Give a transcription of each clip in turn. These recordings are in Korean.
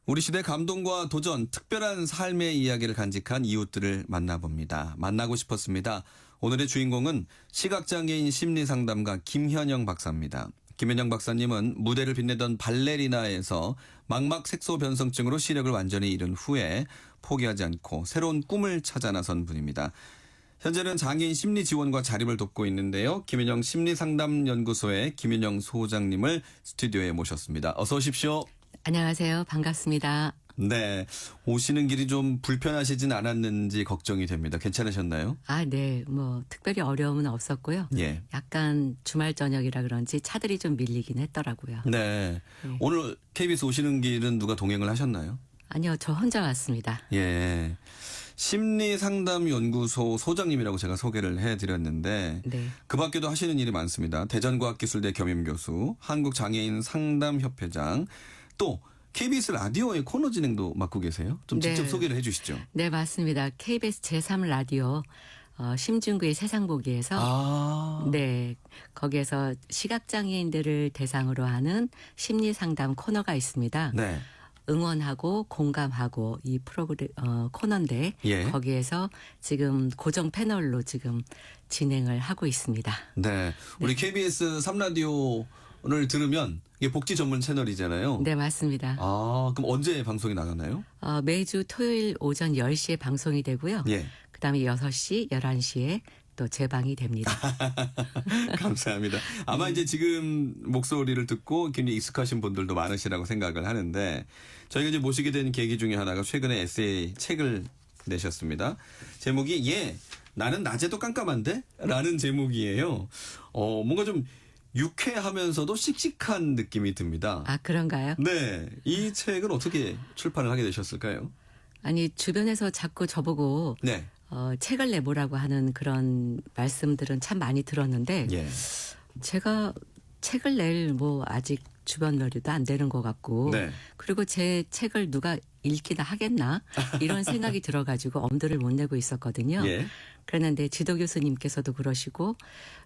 우리 시대 감동과 도전, 특별한 삶의 이야기를 간직한 이웃들을 만나봅니다. 만나고 싶었습니다. 오늘의 주인공은 시각장애인 심리상담가 김현영 박사입니다. 김현영 박사님은 무대를 빛내던 발레리나에서 망막 색소 변성증으로 시력을 완전히 잃은 후에 포기하지 않고 새로운 꿈을 찾아 나선 분입니다. 현재는 장애인 심리 지원과 자립을 돕고 있는데요. 김현영 심리상담연구소의 김현영 소장님을 스튜디오에 모셨습니다. 어서 오십시오. 안녕하세요. 반갑습니다. 네. 오시는 길이 좀 불편하시진 않았는지 걱정이 됩니다. 괜찮으셨나요? 네. 특별히 어려움은 없었고요. 예. 약간 주말 저녁이라 그런지 차들이 좀 밀리긴 했더라고요. 네. 네. 오늘 KBS 오시는 길은 누가 동행을 하셨나요? 아니요. 저 혼자 왔습니다. 예. 심리상담연구소 소장님이라고 제가 소개를 해드렸는데 네. 그 밖에도 하시는 일이 많습니다. 대전과학기술대 겸임교수, 한국장애인 상담협회장, 또 KBS 라디오의 코너 진행도 맡고 계세요. 좀 직접 네. 소개를 해 주시죠. 네, 맞습니다. KBS 제3라디오 심중구의 세상보기에서 네, 거기에서 시각장애인들을 대상으로 하는 심리상담 코너가 있습니다. 네. 응원하고 공감하고 이 프로그램 코너인데 예. 거기에서 지금 고정 패널로 지금 진행을 하고 있습니다. 네. 우리 KBS 3라디오를 들으면 이게 복지 전문 채널이잖아요. 네, 맞습니다. 그럼 언제 방송이 나가나요? 매주 토요일 오전 10시에 방송이 되고요. 예. 그다음에 6시, 11시에 또 재방이 됩니다. 감사합니다. 아마 이제 지금 목소리를 듣고 굉장히 익숙하신 분들도 많으시라고 생각을 하는데 저희가 이제 모시게 된 계기 중에 하나가 최근에 에세이 책을 내셨습니다. 제목이 나는 낮에도 깜깜한데? 라는 제목이에요. 뭔가 좀 유쾌하면서도 씩씩한 느낌이 듭니다. 그런가요? 네. 이 책은 어떻게 출판을 하게 되셨을까요? 아니, 주변에서 자꾸 저보고 네. 책을 내보라고 하는 그런 말씀들은 참 많이 들었는데 예. 제가 책을 낼 아직 주변머리도 안 되는 것 같고 네. 그리고 제 책을 누가 읽기나 하겠나 이런 생각이 들어가지고 엄두를 못 내고 있었거든요. 예. 그랬는데 지도 교수님께서도 그러시고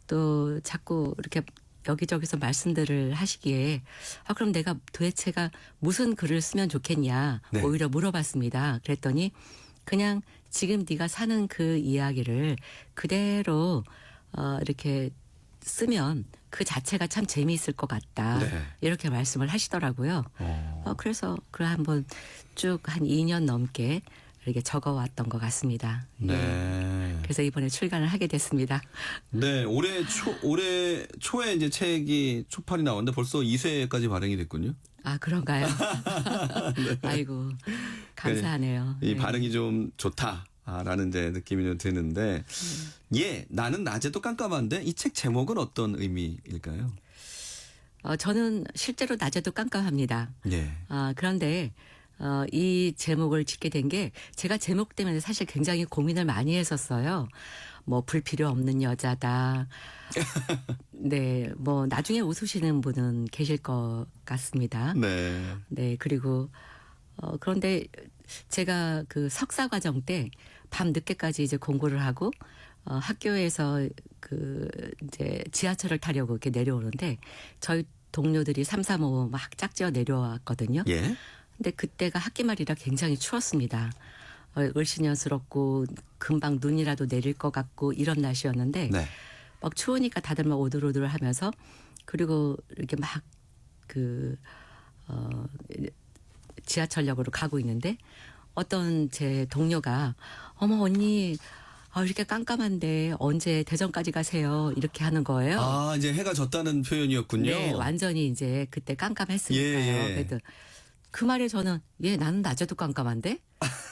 또 자꾸 이렇게 여기저기서 말씀들을 하시기에 그럼 내가 도대체가 무슨 글을 쓰면 좋겠냐 네. 오히려 물어봤습니다. 그랬더니 그냥 지금 네가 사는 그 이야기를 그대로 이렇게 쓰면 그 자체가 참 재미있을 것 같다. 네. 이렇게 말씀을 하시더라고요. 그래서 그걸 한번 쭉 한 2년 넘게 이렇게 적어왔던 것 같습니다. 네. 그래서 이번에 출간을 하게 됐습니다. 네, 올해 초에 이제 책이 초판이 나왔는데 벌써 2쇄까지 발행이 됐군요. 그런가요? 네. 아이고, 감사하네요. 이 네. 반응이 좀 좋다라는 이제 느낌이 좀 드는데, 나는 낮에도 깜깜한데 이 책 제목은 어떤 의미일까요? 저는 실제로 낮에도 깜깜합니다. 예. 그런데 이 제목을 짓게 된 게 제가 제목 때문에 사실 굉장히 고민을 많이 했었어요. 불필요 없는 여자다. 네, 나중에 웃으시는 분은 계실 것 같습니다. 네. 네, 그리고 그런데 제가 그 석사 과정 때 밤 늦게까지 이제 공부를 하고 학교에서 이제 지하철을 타려고 이렇게 내려오는데 저희 동료들이 335 막 짝지어 내려왔거든요. 예. 근데 그때가 학기말이라 굉장히 추웠습니다. 을씨년스럽고 금방 눈이라도 내릴 것 같고 이런 날씨였는데 네. 막 추우니까 다들 막 오들오들 하면서 그리고 이렇게 막 지하철역으로 가고 있는데 어떤 제 동료가 어머 언니 이렇게 깜깜한데 언제 대전까지 가세요? 이렇게 하는 거예요. 이제 해가 졌다는 표현이었군요. 네, 완전히 이제 그때 깜깜했으니까요. 예. 그래도 그 말에 저는 나는 낮에도 깜깜한데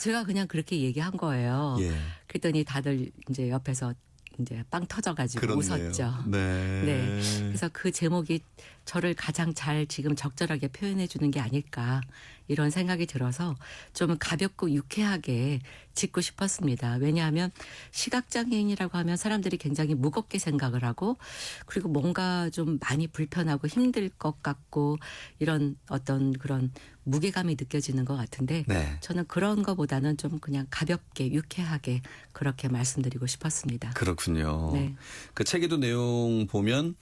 제가 그냥 그렇게 얘기한 거예요. 예. 그랬더니 다들 이제 옆에서 이제 빵 터져가지고 그렇네요. 웃었죠. 네. 네. 그래서 그 제목이 저를 가장 잘 지금 적절하게 표현해 주는 게 아닐까 이런 생각이 들어서 좀 가볍고 유쾌하게 짓고 싶었습니다. 왜냐하면 시각장애인이라고 하면 사람들이 굉장히 무겁게 생각을 하고 그리고 뭔가 좀 많이 불편하고 힘들 것 같고 이런 어떤 그런 무게감이 느껴지는 것 같은데 네. 저는 그런 거보다는 좀 그냥 가볍게 유쾌하게 그렇게 말씀드리고 싶었습니다. 그렇군요. 네. 그 책에도 내용 보면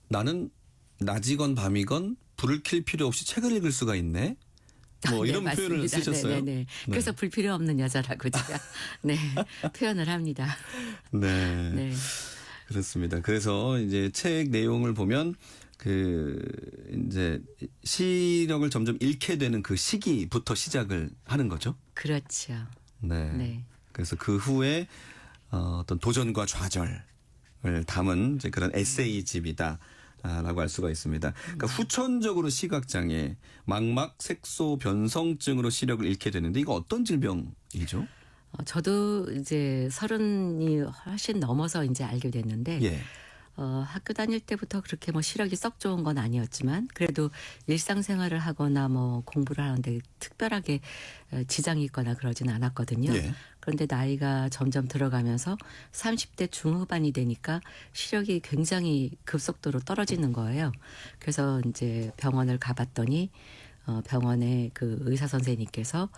나는 낮이건 밤이건 불을 켤 필요 없이 책을 읽을 수가 있네. 뭐 네, 이런 표현을 맞습니다. 쓰셨어요. 네네네. 그래서 불필요 없는 여자라고 제가 네, 표현을 합니다. 네. 네. 그렇습니다. 그래서 이제 책 내용을 보면 그 이제 시력을 점점 잃게 되는 그 시기부터 시작을 하는 거죠. 그렇죠. 네. 네. 그래서 그 후에 어떤 도전과 좌절을 담은 이제 그런 에세이집이다. 라고 할 수가 있습니다. 그러니까 후천적으로 시각장애, 망막 색소 변성증으로 시력을 잃게 되는데 이거 어떤 질병이죠? 저도 이제 30이 훨씬 넘어서 이제 알게 됐는데 예. 학교 다닐 때부터 그렇게 뭐 시력이 썩 좋은 건 아니었지만 그래도 일상생활을 하거나 뭐 공부를 하는데 특별하게 지장이 있거나 그러지는 않았거든요. 예. 그런데 나이가 점점 들어가면서 30대 중후반이 되니까 시력이 굉장히 급속도로 떨어지는 거예요. 그래서 이제 병원을 가봤더니 병원에 그 의사 선생님께서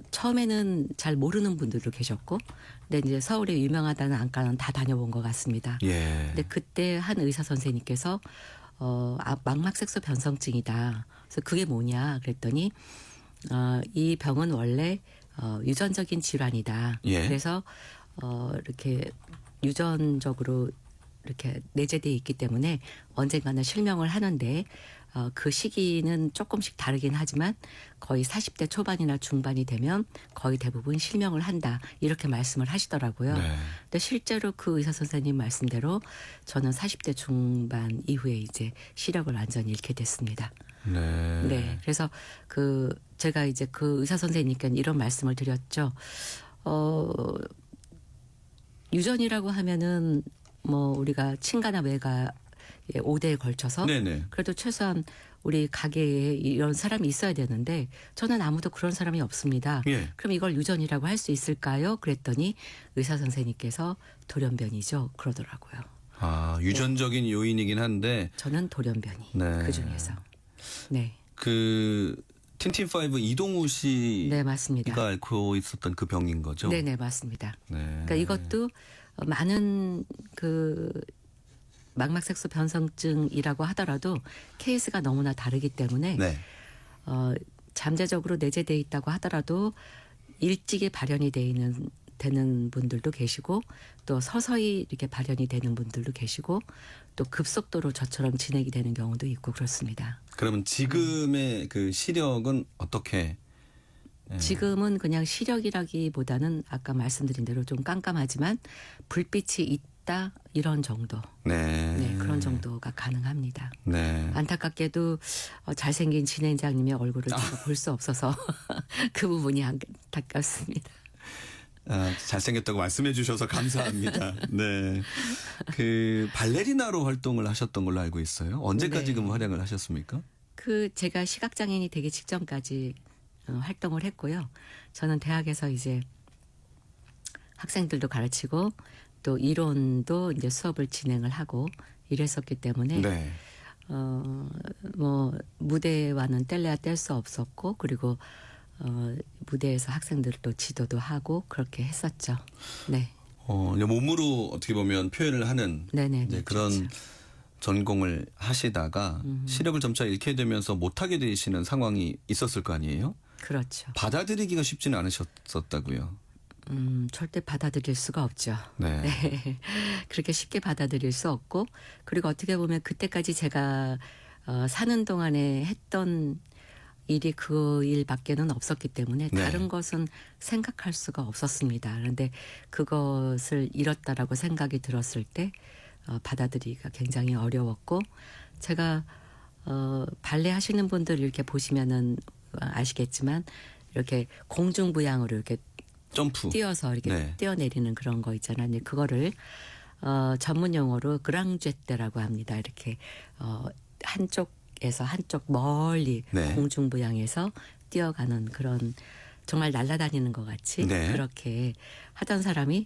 처음에는 잘 모르는 분들도 계셨고, 근데 이제 서울에 유명하다는 안과는 다 다녀본 것 같습니다. 예. 근데 그때 한 의사 선생님께서 망막색소 변성증이다. 그래서 그게 뭐냐 그랬더니 이 병은 원래 유전적인 질환이다. 예. 그래서 이렇게 유전적으로 이렇게 내재돼 있기 때문에 언젠가는 실명을 하는데 그 시기는 조금씩 다르긴 하지만 거의 40대 초반이나 중반이 되면 거의 대부분 실명을 한다. 이렇게 말씀을 하시더라고요. 네. 근데 실제로 그 의사 선생님 말씀대로 저는 40대 중반 이후에 이제 시력을 완전히 잃게 됐습니다. 네. 네. 그래서 제가 이제 그 의사 선생님께 이런 말씀을 드렸죠. 유전이라고 하면은 뭐 우리가 친가나 외가 5대에 걸쳐서 네네. 그래도 최소한 우리 가게에 이런 사람이 있어야 되는데 저는 아무도 그런 사람이 없습니다. 예. 그럼 이걸 유전이라고 할 수 있을까요? 그랬더니 의사 선생님께서 돌연변이죠. 그러더라고요. 유전적인 요인이긴 한데 저는 돌연변이 네. 그중에서. 네. 그 틴틴파이브 이동우 씨가 네, 맞습니다. 앓고 있었던 그 병인 거죠. 네네, 맞습니다. 네. 그러니까 이것도 많은 망막색소 변성증이라고 하더라도 케이스가 너무나 다르기 때문에 네. 잠재적으로 내재돼 있다고 하더라도 일찍이 발현이 되는 분들도 계시고 또 서서히 이렇게 발현이 되는 분들도 계시고 또 급속도로 저처럼 진행이 되는 경우도 있고 그렇습니다. 그러면 지금의 그 시력은 어떻게? 지금은 그냥 시력이라기보다는 아까 말씀드린 대로 좀 깜깜하지만 불빛이 있다 이런 정도. 네. 네, 그런 정도가 가능합니다. 네. 안타깝게도 잘생긴 진행자님의 얼굴을 제가 볼 수 없어서 그 부분이 안타깝습니다. 잘생겼다고 말씀해 주셔서 감사합니다. 네. 그 발레리나로 활동을 하셨던 걸로 알고 있어요. 언제까지 네. 그 활약을 하셨습니까? 제가 시각장애인이 되기 직전까지 활동을 했고요. 저는 대학에서 이제 학생들도 가르치고 또 이론도 이제 수업을 진행을 하고 이랬었기 때문에 네. 뭐 무대와는 뗄래야 뗄 수 없었고 그리고 무대에서 학생들도 지도도 하고 그렇게 했었죠. 네. 이제 몸으로 어떻게 보면 표현을 하는 네네. 이제 그런 그렇죠. 전공을 하시다가 시력을 점차 잃게 되면서 못하게 되시는 상황이 있었을 거 아니에요? 그렇죠. 받아들이기가 쉽지는 않으셨었다고요. 절대 받아들일 수가 없죠. 네. 네. 그렇게 쉽게 받아들일 수 없고 그리고 어떻게 보면 그때까지 제가 사는 동안에 했던 일이 그 일밖에는 없었기 때문에 네. 다른 것은 생각할 수가 없었습니다. 그런데 그것을 잃었다라고 생각이 들었을 때 받아들이기가 굉장히 어려웠고 제가 발레 하시는 분들 이렇게 보시면은 아시겠지만 이렇게 공중부양으로 이렇게 점프. 뛰어서 이렇게 네. 뛰어내리는 그런 거 있잖아요. 근데 그거를 전문 용어로 그랑제떼라고 합니다. 이렇게 한쪽에서 한쪽 멀리 네. 공중부양해서 뛰어가는 그런 정말 날아다니는 것 같이 네. 그렇게 하던 사람이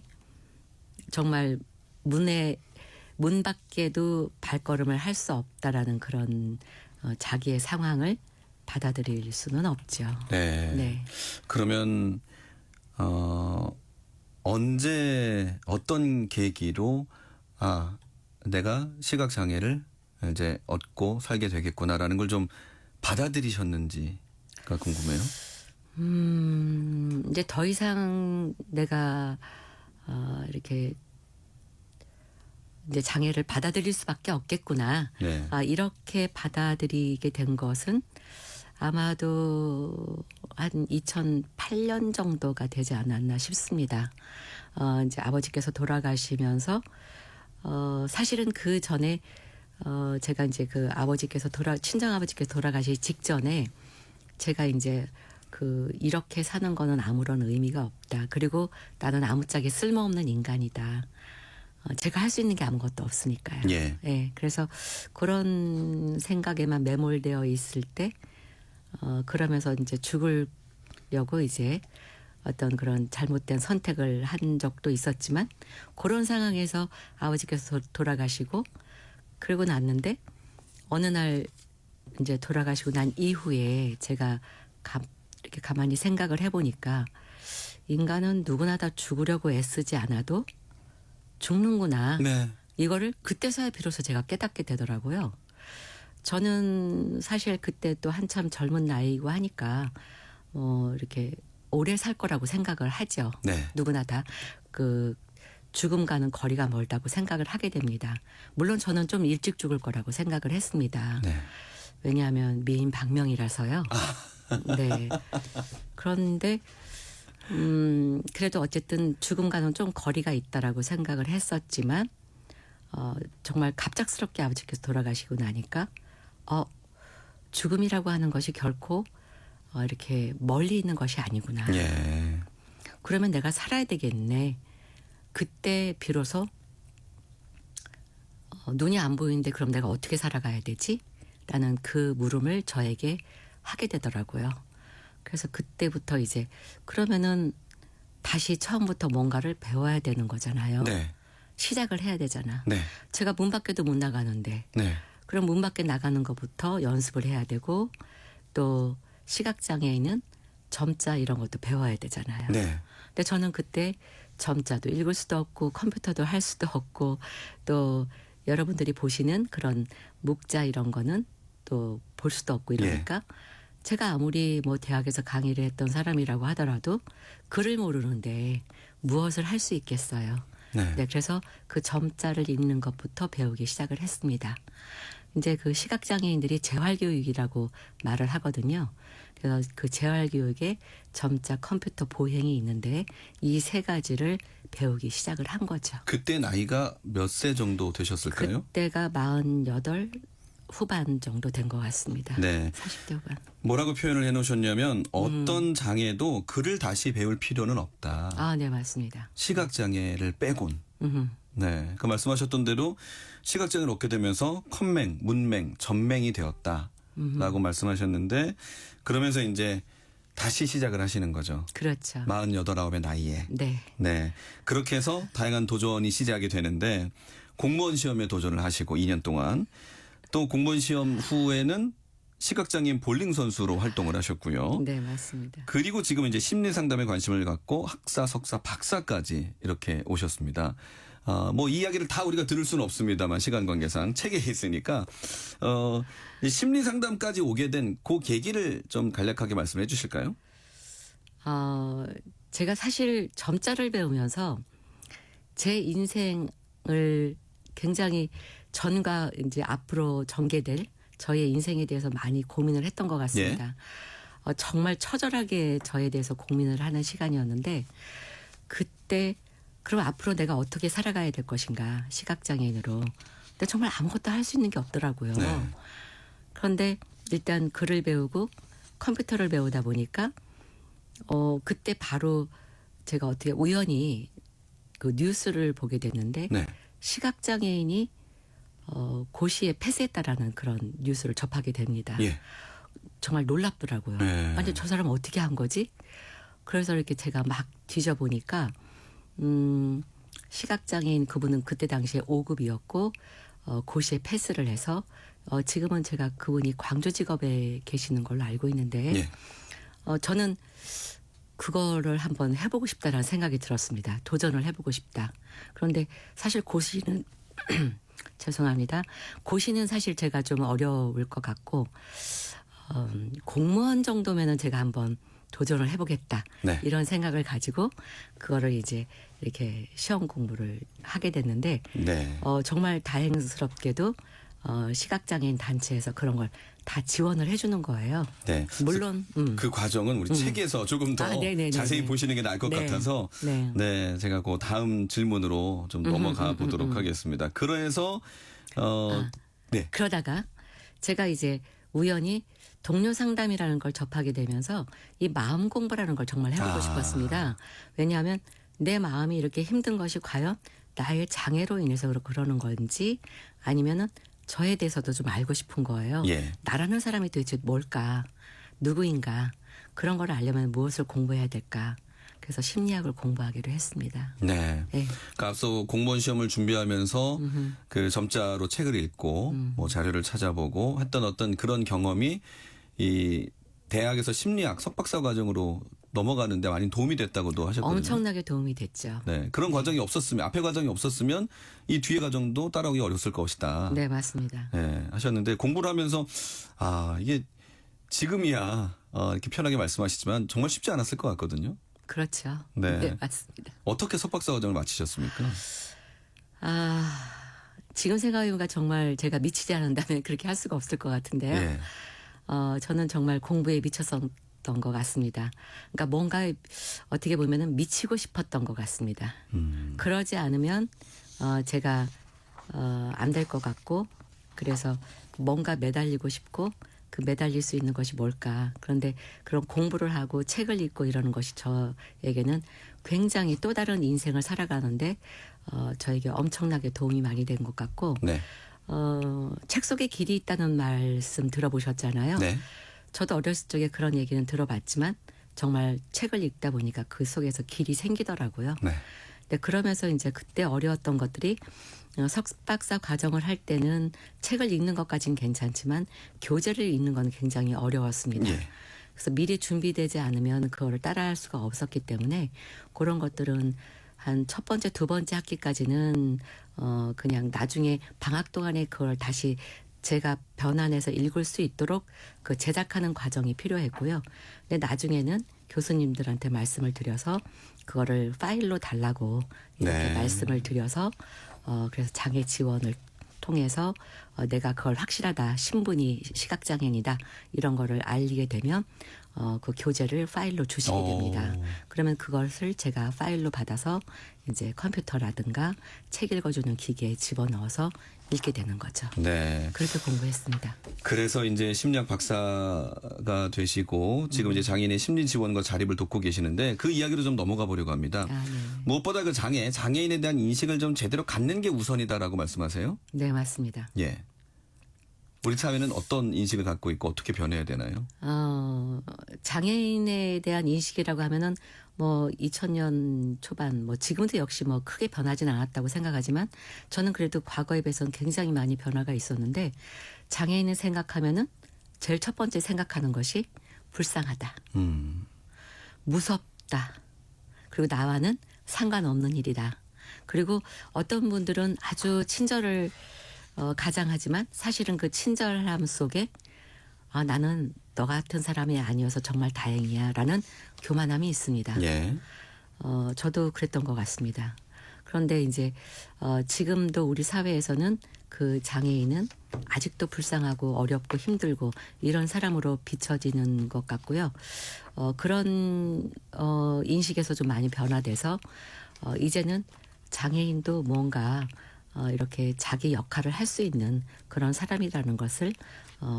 정말 문 밖에도 발걸음을 할 수 없다라는 그런 자기의 상황을 받아들일 수는 없죠. 네. 네. 그러면 언제 어떤 계기로 내가 시각 장애를 이제 얻고 살게 되겠구나라는 걸 좀 받아들이셨는지 궁금해요. 이제 더 이상 내가 이렇게 이제 장애를 받아들일 수밖에 없겠구나. 네. 이렇게 받아들이게 된 것은 아마도 한 2008년 정도가 되지 않았나 싶습니다. 이제 아버지께서 돌아가시면서 사실은 그 전에 제가 이제 그 아버지께서 친정 아버지께서 돌아가시기 직전에 제가 이제 이렇게 사는 거는 아무런 의미가 없다. 그리고 나는 아무짝에 쓸모없는 인간이다. 제가 할 수 있는 게 아무것도 없으니까요. 예. 예. 그래서 그런 생각에만 매몰되어 있을 때 그러면서 이제 죽으려고 이제 어떤 그런 잘못된 선택을 한 적도 있었지만 그런 상황에서 아버지께서 돌아가시고 그러고 났는데 어느 날 이제 돌아가시고 난 이후에 제가 이렇게 가만히 생각을 해보니까 인간은 누구나 다 죽으려고 애쓰지 않아도 죽는구나. 네. 이거를 그때서야 비로소 제가 깨닫게 되더라고요. 저는 사실 그때 또 한참 젊은 나이고 하니까 이렇게 오래 살 거라고 생각을 하죠. 네. 누구나 다 죽음과는 거리가 멀다고 생각을 하게 됩니다. 물론 저는 좀 일찍 죽을 거라고 생각을 했습니다. 네. 왜냐하면 미인 박명이라서요. 네. 그런데 그래도 어쨌든 죽음과는 좀 거리가 있다라고 생각을 했었지만 정말 갑작스럽게 아버지께서 돌아가시고 나니까 죽음이라고 하는 것이 결코 이렇게 멀리 있는 것이 아니구나. 예. 그러면 내가 살아야 되겠네. 그때 비로소 눈이 안 보이는데 그럼 내가 어떻게 살아가야 되지? 라는 그 물음을 저에게 하게 되더라고요. 그래서 그때부터 이제 그러면은 다시 처음부터 뭔가를 배워야 되는 거잖아요. 네. 시작을 해야 되잖아. 네. 제가 문 밖에도 못 나가는데 네. 그럼 문 밖에 나가는 것부터 연습을 해야 되고 또 시각장애인은 점자 이런 것도 배워야 되잖아요. 네. 근데 저는 그때 점자도 읽을 수도 없고 컴퓨터도 할 수도 없고 또 여러분들이 보시는 그런 묵자 이런 거는 또 볼 수도 없고 이러니까 제가 아무리 뭐 대학에서 강의를 했던 사람이라고 하더라도 글을 모르는데 무엇을 할 수 있겠어요. 네. 네, 그래서 그 점자를 읽는 것부터 배우기 시작을 했습니다. 이제 그 시각장애인들이 재활교육이라고 말을 하거든요. 그래서 그 재활교육에 점자, 컴퓨터, 보행이 있는데 이 세 가지를 배우기 시작을 한 거죠. 그때 나이가 몇 세 정도 되셨을까요? 그때가 48 후반 정도 된 것 같습니다. 네. 40대 후반. 뭐라고 표현을 해놓으셨냐면 어떤 장애도 글을 다시 배울 필요는 없다. 네, 맞습니다. 시각장애를 빼곤. 음흠. 네. 그 말씀하셨던 대로 시각장애를 얻게 되면서 컴맹, 문맹, 전맹이 되었다라고 말씀하셨는데 그러면서 이제 다시 시작을 하시는 거죠. 그렇죠. 48, 9의 나이에. 네. 네. 그렇게 해서 다양한 도전이 시작이 되는데 공무원 시험에 도전을 하시고 2년 동안 또 공무원 시험 후에는 시각장애인 볼링 선수로 활동을 하셨고요. 네, 맞습니다. 그리고 지금 이제 심리 상담에 관심을 갖고 학사, 석사, 박사까지 이렇게 오셨습니다. 뭐 이 이야기를 다 우리가 들을 수는 없습니다만 시간 관계상 책에 있으니까 이 심리 상담까지 오게 된 그 계기를 좀 간략하게 말씀해 주실까요? 제가 사실 점자를 배우면서 제 인생을 굉장히 전과 이제 앞으로 전개될 저의 인생에 대해서 많이 고민을 했던 것 같습니다. 정말 처절하게 저에 대해서 고민을 하는 시간이었는데 그때 그럼 앞으로 내가 어떻게 살아가야 될 것인가 시각장애인으로. 근데 정말 아무것도 할 수 있는 게 없더라고요. 네. 그런데 일단 글을 배우고 컴퓨터를 배우다 보니까 그때 바로 제가 어떻게 우연히 그 뉴스를 보게 됐는데 네. 시각장애인이 고시에 패스했다라는 그런 뉴스를 접하게 됩니다. 예. 정말 놀랍더라고요. 네. 완전 저 사람 어떻게 한 거지? 그래서 이렇게 제가 막 뒤져보니까 시각장애인 그분은 그때 당시에 5급이었고 고시에 패스를 해서 지금은 제가 그분이 광주직업에 계시는 걸로 알고 있는데 예. 저는 그거를 한번 해보고 싶다라는 생각이 들었습니다. 도전을 해보고 싶다. 그런데 사실 고시는 죄송합니다. 고시는 사실 제가 좀 어려울 것 같고 공무원 정도면은 제가 한번 도전을 해보겠다. 네. 이런 생각을 가지고 그거를 이제 이렇게 시험 공부를 하게 됐는데 네. 정말 다행스럽게도 시각장애인 단체에서 그런 걸 다 지원을 해주는 거예요. 네. 물론 그 과정은 우리 책에서 조금 더 네네네네. 자세히 보시는 게 나을 것 네. 같아서 네. 제가 그 다음 질문으로 좀 넘어가 보도록 하겠습니다. 그래서 네. 그러다가 제가 이제 우연히 동료 상담이라는 걸 접하게 되면서 이 마음 공부라는 걸 정말 해보고 싶었습니다. 왜냐하면 내 마음이 이렇게 힘든 것이 과연 나의 장애로 인해서 그러는 건지 아니면은 저에 대해서도 좀 알고 싶은 거예요. 예. 나라는 사람이 도대체 뭘까? 누구인가? 그런 걸 알려면 무엇을 공부해야 될까? 그래서 심리학을 공부하기로 했습니다. 네. 네. 그러니까 앞서 공무원 시험을 준비하면서 그 점자로 책을 읽고 뭐 자료를 찾아보고 했던 어떤 그런 경험이 이 대학에서 심리학 석박사 과정으로 넘어가는데 많이 도움이 됐다고도 하셨거든요. 엄청나게 도움이 됐죠. 네. 그런 과정이 없었으면 앞에 과정이 없었으면 이 뒤에 과정도 따라오기 어려웠을 것이다. 네, 맞습니다. 네, 하셨는데 공부를 하면서 이게 지금이야 이렇게 편하게 말씀하시지만 정말 쉽지 않았을 것 같거든요. 그렇죠. 네. 네, 맞습니다. 어떻게 석박사 과정을 마치셨습니까? 지금 생각해보니까 정말 제가 미치지 않는다면 그렇게 할 수가 없을 것 같은데요. 예. 저는 정말 공부에 미쳤던 것 같습니다. 그러니까 뭔가 어떻게 보면은 미치고 싶었던 것 같습니다. 그러지 않으면 제가 안 될 것 같고 그래서 뭔가 매달리고 싶고 그 매달릴 수 있는 것이 뭘까. 그런데 그런 공부를 하고 책을 읽고 이러는 것이 저에게는 굉장히 또 다른 인생을 살아가는데 저에게 엄청나게 도움이 많이 된 것 같고 네. 책 속에 길이 있다는 말씀 들어보셨잖아요. 네. 저도 어렸을 적에 그런 얘기는 들어봤지만 정말 책을 읽다 보니까 그 속에서 길이 생기더라고요. 네. 근데 그러면서 이제 그때 어려웠던 것들이 석박사 과정을 할 때는 책을 읽는 것까지는 괜찮지만 교재를 읽는 건 굉장히 어려웠습니다. 예. 그래서 미리 준비되지 않으면 그거를 따라할 수가 없었기 때문에 그런 것들은 한 첫 번째, 두 번째 학기까지는 그냥 나중에 방학 동안에 그걸 다시 제가 변환해서 읽을 수 있도록 그 제작하는 과정이 필요했고요. 근데 나중에는 교수님들한테 말씀을 드려서 그거를 파일로 달라고 이렇게 네. 말씀을 드려서 그래서 장애 지원을 통해서 내가 그걸 확실하다 신분이 시각장애인이다 이런 거를 알리게 되면 그 교재를 파일로 주시게 됩니다. 그러면 그것을 제가 파일로 받아서 이제 컴퓨터라든가 책 읽어주는 기계에 집어넣어서 읽게 되는 거죠. 네. 그렇게 공부했습니다. 그래서 이제 심리학 박사가 되시고 지금 이제 장애인의 심리 지원과 자립을 돕고 계시는데 그 이야기로 좀 넘어가 보려고 합니다. 네. 무엇보다 그 장애인에 대한 인식을 좀 제대로 갖는 게 우선이다라고 말씀하세요? 네, 맞습니다. 예. 우리 사회는 어떤 인식을 갖고 있고 어떻게 변해야 되나요? 장애인에 대한 인식이라고 하면은 뭐 2000년 초반 뭐 지금도 역시 뭐 크게 변하지는 않았다고 생각하지만 저는 그래도 과거에 비해서는 굉장히 많이 변화가 있었는데 장애인을 생각하면은 제일 첫 번째 생각하는 것이 불쌍하다. 무섭다. 그리고 나와는 상관없는 일이다. 그리고 어떤 분들은 아주 친절을 가장하지만 사실은 그 친절함 속에 나는 너 같은 사람이 아니어서 정말 다행이야 라는 교만함이 있습니다. 예. 저도 그랬던 것 같습니다. 그런데 이제 지금도 우리 사회에서는 그 장애인은 아직도 불쌍하고 어렵고 힘들고 이런 사람으로 비춰지는 것 같고요. 그런 인식에서 좀 많이 변화돼서 이제는 장애인도 뭔가 이렇게 자기 역할을 할 수 있는 그런 사람이라는 것을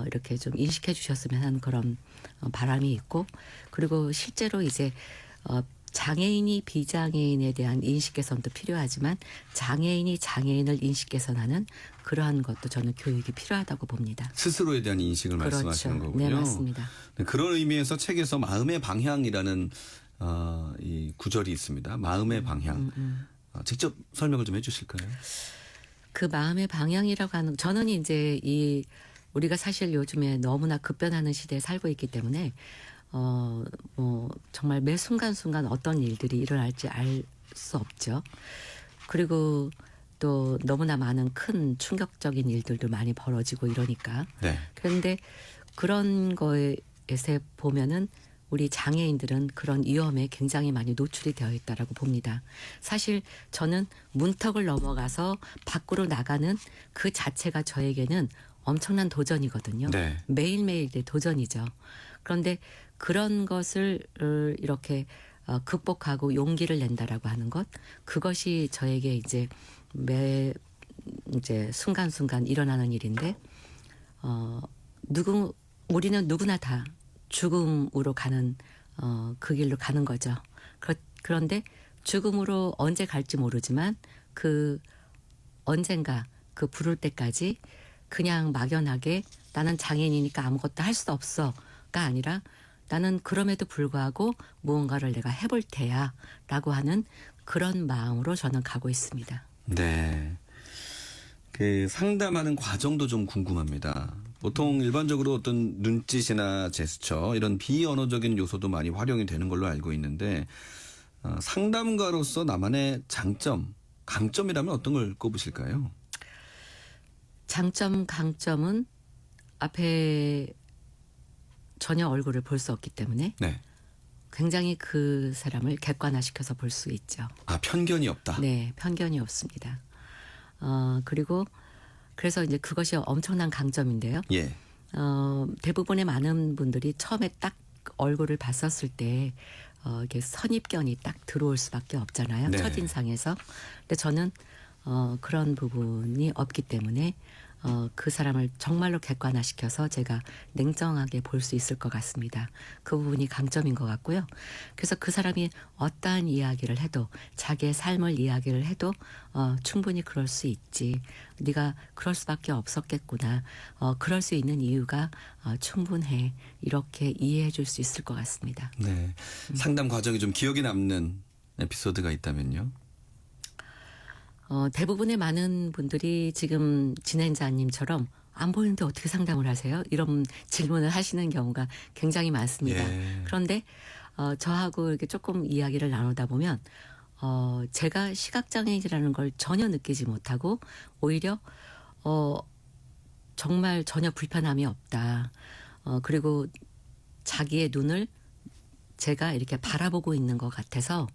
이렇게 좀 인식해 주셨으면 하는 그런 바람이 있고 그리고 실제로 이제 장애인이 비장애인에 대한 인식 개선도 필요하지만 장애인이 장애인을 인식 개선하는 그러한 것도 저는 교육이 필요하다고 봅니다. 스스로에 대한 인식을 말씀하시는 그렇죠. 거군요. 네, 맞습니다. 네, 그런 의미에서 책에서 마음의 방향이라는 이 구절이 있습니다. 마음의 방향. 직접 설명을 좀 해주실까요? 그 마음의 방향이라고 하는 저는 이제 우리가 사실 요즘에 너무나 급변하는 시대에 살고 있기 때문에 뭐 정말 매 순간순간 어떤 일들이 일어날지 알 수 없죠. 그리고 또 너무나 많은 큰 충격적인 일들도 많이 벌어지고 이러니까. 네. 그런데 그런 거에서 보면은 우리 장애인들은 그런 위험에 굉장히 많이 노출이 되어 있다라고 봅니다. 사실 저는 문턱을 넘어가서 밖으로 나가는 그 자체가 저에게는 엄청난 도전이거든요. 네. 매일매일의 도전이죠. 그런데 그런 것을 이렇게 극복하고 용기를 낸다라고 하는 것, 그것이 저에게 이제 이제 순간순간 일어나는 일인데, 우리는 누구나 다 죽음으로 가는 그 길로 가는 거죠. 그런데 죽음으로 언제 갈지 모르지만 그 언젠가 그 부를 때까지 그냥 막연하게 나는 장애인이니까 아무것도 할 수 없어가 아니라 나는 그럼에도 불구하고 무언가를 내가 해볼 테야 라고 하는 그런 마음으로 저는 가고 있습니다. 네. 그 상담하는 과정도 좀 궁금합니다. 보통 일반적으로 어떤 눈짓이나 제스처 이런 비언어적인 요소도 많이 활용이 되는 걸로 알고 있는데 상담가로서 나만의 장점, 강점이라면 어떤 걸 꼽으실까요? 장점, 강점은 앞에 전혀 얼굴을 볼 수 없기 때문에 네. 굉장히 그 사람을 객관화시켜서 볼 수 있죠. 아, 편견이 없다. 네, 편견이 없습니다. 그리고 그래서 이제 그것이 엄청난 강점인데요. 예. 대부분의 많은 분들이 처음에 딱 얼굴을 봤었을 때 이렇게 선입견이 딱 들어올 수밖에 없잖아요. 네. 첫인상에서. 근데 저는 그런 부분이 없기 때문에 그 사람을 정말로 객관화시켜서 제가 냉정하게 볼 수 있을 것 같습니다. 그 부분이 강점인 것 같고요. 그래서 그 사람이 어떠한 이야기를 해도 자기의 삶을 이야기를 해도 충분히 그럴 수 있지. 네가 그럴 수밖에 없었겠구나. 그럴 수 있는 이유가 충분해. 이렇게 이해해 줄 수 있을 것 같습니다. 네. 상담 과정이 좀 기억에 남는 에피소드가 있다면요? 대부분의 많은 분들이 지금 진행자님처럼 안 보이는데 어떻게 상담을 하세요? 이런 질문을 하시는 경우가 굉장히 많습니다. 예. 그런데 저하고 이렇게 조금 이야기를 나누다 보면 제가 시각장애인이라는 걸 전혀 느끼지 못하고 오히려 정말 전혀 불편함이 없다. 그리고 자기의 눈을 제가 이렇게 바라보고 있는 것 같아서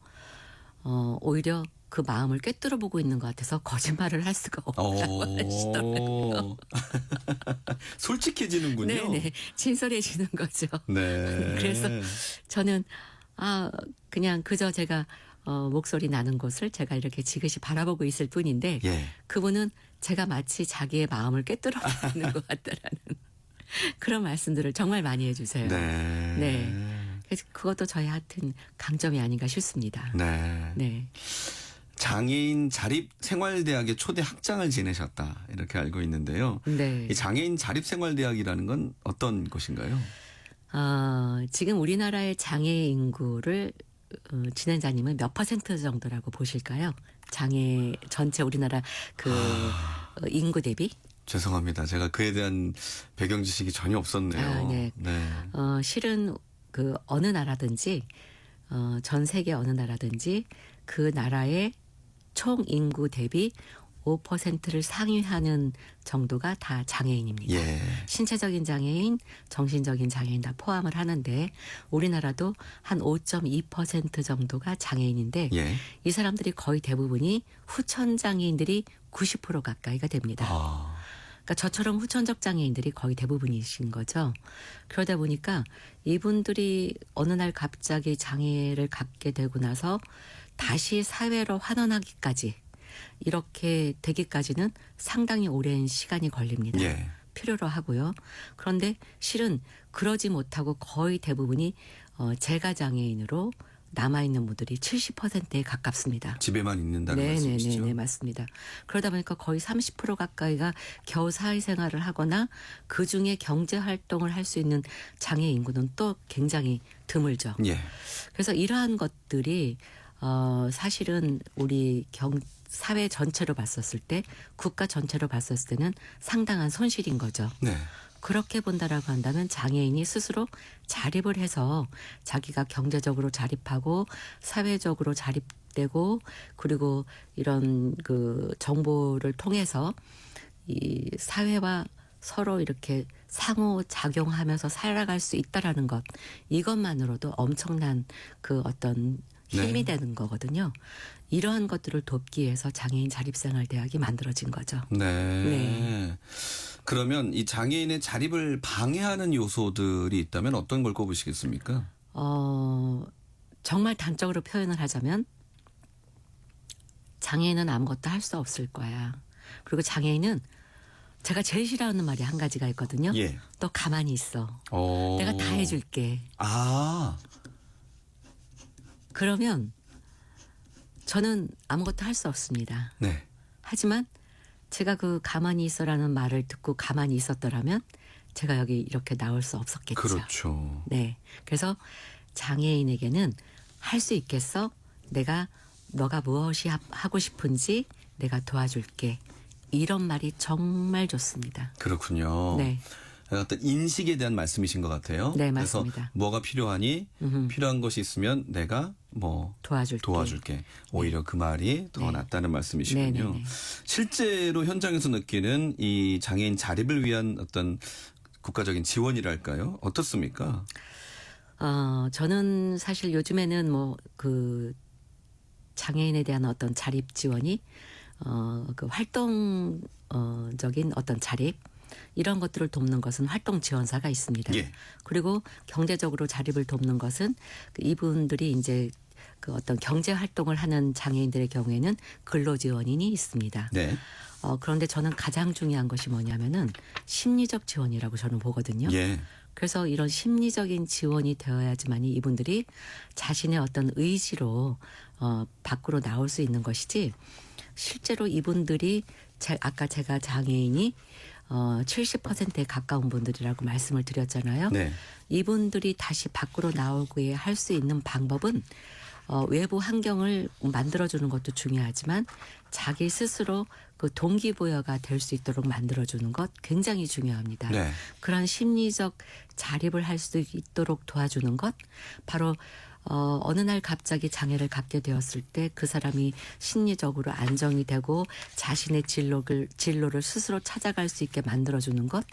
오히려 그 마음을 꿰뚫어 보고 있는 것 같아서 거짓말을 할 수가 없다고 하시더라고요. 솔직해지는군요. 네네. 진솔해지는 거죠. 네. 그래서 저는 그냥 그저 제가 목소리 나는 곳을 제가 이렇게 지그시 바라보고 있을 뿐인데 예. 그분은 제가 마치 자기의 마음을 꿰뚫어 보고 있는 것 같다라는 그런 말씀들을 정말 많이 해주세요. 네. 네. 그래서 그것도 저의 하여튼 강점이 아닌가 싶습니다. 네. 네. 장애인 자립생활대학의 초대 학장을 지내셨다 이렇게 알고 있는데요. 네. 이 장애인 자립생활대학이라는 건 어떤 곳인가요? 지금 우리나라의 장애 인구를 진행자님은 몇 퍼센트 정도라고 보실까요? 장애 전체 우리나라 그 인구 대비? 죄송합니다. 제가 그에 대한 배경 지식이 전혀 없었네요. 네. 네. 실은 그 어느 나라든지 전 세계 어느 나라든지 그 나라의 총 인구 대비 5%를 상회하는 정도가 다 장애인입니다. 예. 신체적인 장애인, 정신적인 장애인 다 포함을 하는데 우리나라도 한 5.2% 정도가 장애인인데 예. 이 사람들이 거의 대부분이 후천 장애인들이 90% 가까이가 됩니다. 아. 그러니까 저처럼 후천적 장애인들이 거의 대부분이신 거죠. 그러다 보니까 이분들이 어느 날 갑자기 장애를 갖게 되고 나서 다시 사회로 환원하기까지 이렇게 되기까지는 상당히 오랜 시간이 걸립니다. 예. 필요로 하고요. 그런데 실은 그러지 못하고 거의 대부분이 재가장애인으로 남아있는 분들이 70%에 가깝습니다. 집에만 있는다는 말씀이시죠? 네, 맞습니다. 그러다 보니까 거의 30% 가까이가 겨우 사회생활을 하거나 그중에 경제활동을 할 수 있는 장애 인구는 또 굉장히 드물죠. 예. 그래서 이러한 것들이 사실은 우리 사회 전체로 봤었을 때 국가 전체로 봤었을 때는 상당한 손실인 거죠. 네. 그렇게 본다라고 한다면 장애인이 스스로 자립을 해서 자기가 경제적으로 자립하고 사회적으로 자립되고 그리고 이런 그 정보를 통해서 이 사회와 서로 이렇게 상호 작용하면서 살아갈 수 있다라는 것, 이것만으로도 엄청난 그 어떤 힘이 네. 되는 거거든요. 이러한 것들을 돕기 위해서 장애인 자립생활대학이 만들어진 거죠. 네. 네. 그러면 이 장애인의 자립을 방해하는 요소들이 있다면 어떤 걸 꼽으시겠습니까? 정말 단적으로 표현을 하자면 장애인은 아무것도 할 수 없을 거야. 그리고 장애인은 제가 제일 싫어하는 말이 한 가지가 있거든요. 예. 너 가만히 있어. 어. 내가 다 해줄게. 아, 그러면 저는 아무것도 할 수 없습니다. 네. 하지만 제가 그 가만히 있어라는 말을 듣고 가만히 있었더라면 제가 여기 이렇게 나올 수 없었겠죠. 그렇죠. 네. 그래서 장애인에게는 할 수 있겠어? 너가 무엇이 하고 싶은지 내가 도와줄게. 이런 말이 정말 좋습니다. 그렇군요. 네. 어떤 인식에 대한 말씀이신 것 같아요. 네, 그래서 맞습니다. 뭐가 필요하니 필요한 것이 있으면 내가 뭐 도와줄게. 오히려 그 말이 더 네. 낫다는 말씀이시군요. 네네네. 실제로 현장에서 느끼는 이 장애인 자립을 위한 어떤 국가적인 지원이랄까요? 어떻습니까? 저는 사실 요즘에는 뭐 그 장애인에 대한 어떤 자립 지원이 그 활동적인 어떤 자립 이런 것들을 돕는 것은 활동 지원사가 있습니다. 예. 그리고 경제적으로 자립을 돕는 것은 그 이분들이 이제 그 어떤 경제 활동을 하는 장애인들의 경우에는 근로지원인이 있습니다. 네. 그런데 저는 가장 중요한 것이 뭐냐면은 심리적 지원이라고 저는 보거든요. 예. 그래서 이런 심리적인 지원이 되어야지만이 이분들이 자신의 어떤 의지로 밖으로 나올 수 있는 것이지 실제로 이분들이 아까 제가 장애인이 70%에 가까운 분들이라고 말씀을 드렸잖아요. 네. 이분들이 다시 밖으로 나오게 할 수 있는 방법은 외부 환경을 만들어주는 것도 중요하지만 자기 스스로 그 동기부여가 될 수 있도록 만들어주는 것 굉장히 중요합니다. 네. 그런 심리적 자립을 할 수 있도록 도와주는 것 바로 어느 날 갑자기 장애를 갖게 되었을 때 그 사람이 심리적으로 안정이 되고 자신의 진로를 스스로 찾아갈 수 있게 만들어주는 것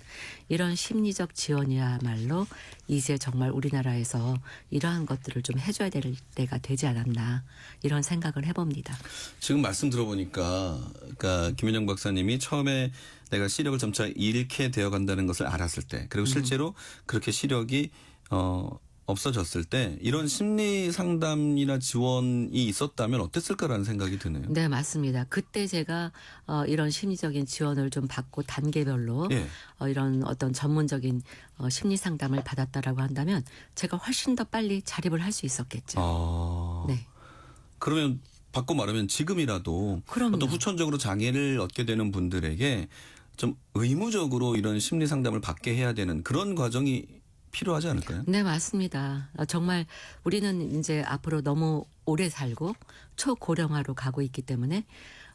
이런 심리적 지원이야말로 이제 정말 우리나라에서 이러한 것들을 좀 해줘야 될 때가 되지 않았나 이런 생각을 해봅니다. 지금 말씀 들어보니까 그러니까 김현영 박사님이 처음에 내가 시력을 점차 잃게 되어 간다는 것을 알았을 때 그리고 실제로 그렇게 시력이 없어졌을 때 이런 심리 상담이나 지원이 있었다면 어땠을까라는 생각이 드네요. 네, 맞습니다. 그때 제가 이런 심리적인 지원을 좀 받고 단계별로 예. 이런 어떤 전문적인 심리 상담을 받았다라고 한다면 제가 훨씬 더 빨리 자립을 할 수 있었겠죠. 네. 그러면 바꿔 말하면 지금이라도 그럼요. 어떤 후천적으로 장애를 얻게 되는 분들에게 좀 의무적으로 이런 심리 상담을 받게 해야 되는 그런 과정이 필요하지 않을까요? 네, 맞습니다. 정말 우리는 이제 앞으로 너무 오래 살고 초고령화로 가고 있기 때문에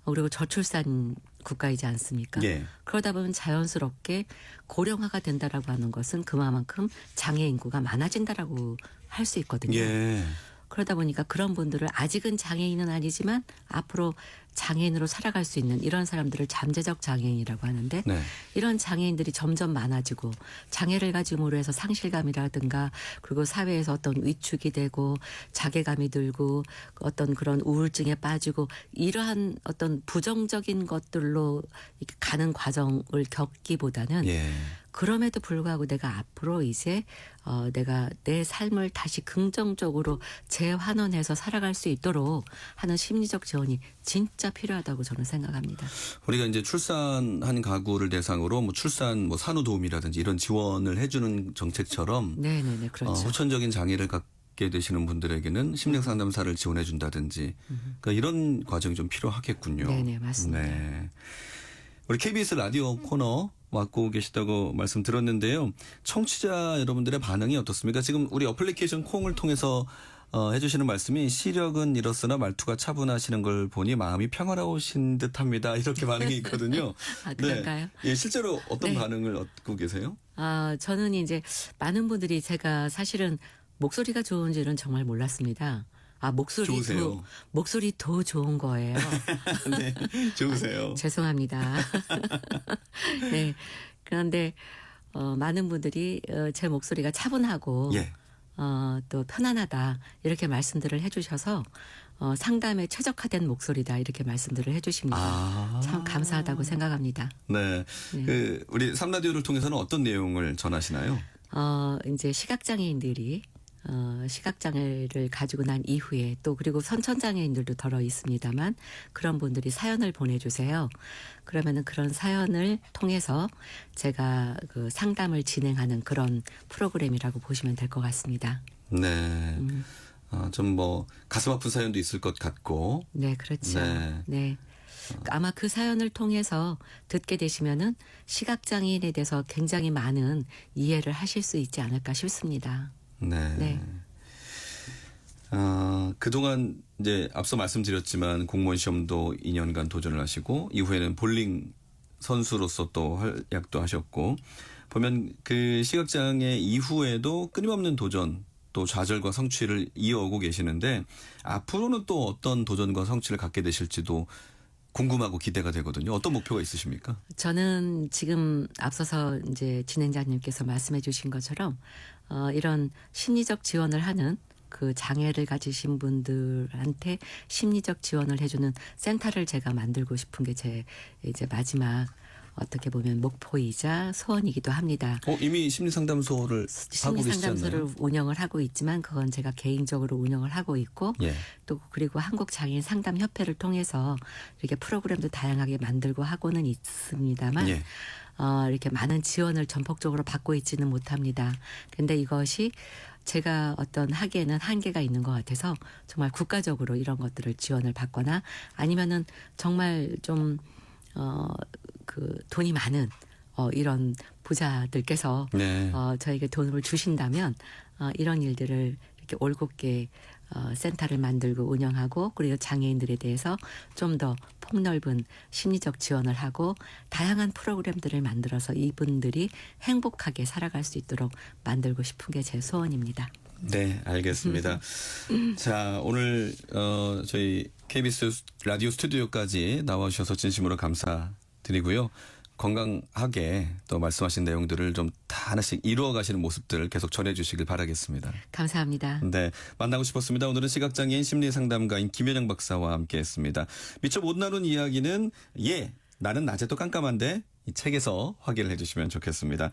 그리고 저출산 국가이지 않습니까? 예. 그러다 보면 자연스럽게 고령화가 된다라고 하는 것은 그만큼 장애 인구가 많아진다라고 할 수 있거든요. 예. 그러다 보니까 그런 분들을 아직은 장애인은 아니지만 앞으로 장애인으로 살아갈 수 있는 이런 사람들을 잠재적 장애인이라고 하는데 네. 이런 장애인들이 점점 많아지고 장애를 가짐으로 해서 상실감이라든가 그리고 사회에서 어떤 위축이 되고 자괴감이 들고 어떤 그런 우울증에 빠지고 이러한 어떤 부정적인 것들로 이렇게 가는 과정을 겪기보다는 예. 그럼에도 불구하고 내가 앞으로 이제 내가 내 삶을 다시 긍정적으로 재환원해서 살아갈 수 있도록 하는 심리적 지원이 진짜 필요하다고 저는 생각합니다. 우리가 이제 출산한 가구를 대상으로 뭐 출산 뭐 산후도우미라든지 이런 지원을 해주는 정책처럼 네네네 그렇죠. 후천적인 장애를 갖게 되시는 분들에게는 심리 상담사를 지원해 준다든지 그러니까 이런 과정이 좀 필요하겠군요. 네네 맞습니다. 네. 우리 KBS 라디오 코너 맡고 계시다고 말씀 들었는데요. 청취자 여러분들의 반응이 어떻습니까? 지금 우리 어플리케이션 콩을 통해서 해주시는 말씀이 시력은 잃었으나 말투가 차분하시는 걸 보니 마음이 평화로우신 듯합니다. 이렇게 반응이 있거든요. 아, 그런가요? 네. 예, 실제로 어떤 네. 반응을 얻고 계세요? 저는 이제 많은 분들이 제가 사실은 목소리가 좋은 줄은 정말 몰랐습니다. 좋으세요. 목소리 더 좋은 거예요. 네, 좋으세요. 죄송합니다. 네. 그런데 많은 분들이 제 목소리가 차분하고 예. 또 편안하다 이렇게 말씀들을 해주셔서 상담에 최적화된 목소리다 이렇게 말씀들을 해주십니다. 아. 참 감사하다고 생각합니다. 네. 네. 우리 삼라디오를 통해서는 어떤 내용을 전하시나요? 이제 시각장애인들이 시각장애를 가지고 난 이후에 또 그리고 선천장애인들도 덜어 있습니다만 그런 분들이 사연을 보내주세요. 그러면은 그런 사연을 통해서 제가 그 상담을 진행하는 그런 프로그램이라고 보시면 될 것 같습니다. 네. 좀 뭐 가슴 아픈 사연도 있을 것 같고. 네, 그렇죠. 네. 네. 아마 그 사연을 통해서 듣게 되시면은 시각장애인에 대해서 굉장히 많은 이해를 하실 수 있지 않을까 싶습니다. 네. 네. 그동안 이제 앞서 말씀드렸지만 공무원 시험도 2년간 도전을 하시고 이후에는 볼링 선수로서 또 활약도 하셨고 보면 그 시각장애 이후에도 끊임없는 도전 또 좌절과 성취를 이어오고 계시는데 앞으로는 또 어떤 도전과 성취를 갖게 되실지도 궁금하고 기대가 되거든요. 어떤 목표가 있으십니까? 저는 지금 앞서서 이제 진행자님께서 말씀해 주신 것처럼 이런 심리적 지원을 하는 그 장애를 가지신 분들한테 심리적 지원을 해주는 센터를 제가 만들고 싶은 게 제 이제 마지막 어떻게 보면 목표이자 소원이기도 합니다. 이미 심리상담소를 하고 계시지 않나요? 심리상담소를 운영을 하고 있지만 그건 제가 개인적으로 운영을 하고 있고 예. 또 그리고 한국장애인 상담협회를 통해서 이렇게 프로그램도 다양하게 만들고 하고는 있습니다만 예. 이렇게 많은 지원을 전폭적으로 받고 있지는 못합니다. 그런데 이것이 제가 어떤 하기에는 한계가 있는 것 같아서 정말 국가적으로 이런 것들을 지원을 받거나 아니면은 정말 좀 그 돈이 많은 이런 부자들께서 네. 저에게 돈을 주신다면 이런 일들을 이렇게 올곧게 센터를 만들고 운영하고 그리고 장애인들에 대해서 좀 더 폭넓은 심리적 지원을 하고 다양한 프로그램들을 만들어서 이분들이 행복하게 살아갈 수 있도록 만들고 싶은 게 제 소원입니다. 네, 알겠습니다. 자, 오늘 저희 KBS 라디오 스튜디오까지 나와주셔서 진심으로 감사드리고요. 건강하게 또 말씀하신 내용들을 좀 다 하나씩 이루어 가시는 모습들을 계속 전해 주시길 바라겠습니다. 감사합니다. 네, 만나고 싶었습니다. 오늘은 시각장애인 심리상담가인 김현영 박사와 함께했습니다. 미처 못 나눈 이야기는 나는 낮에도 깜깜한데 이 책에서 확인을 해주시면 좋겠습니다.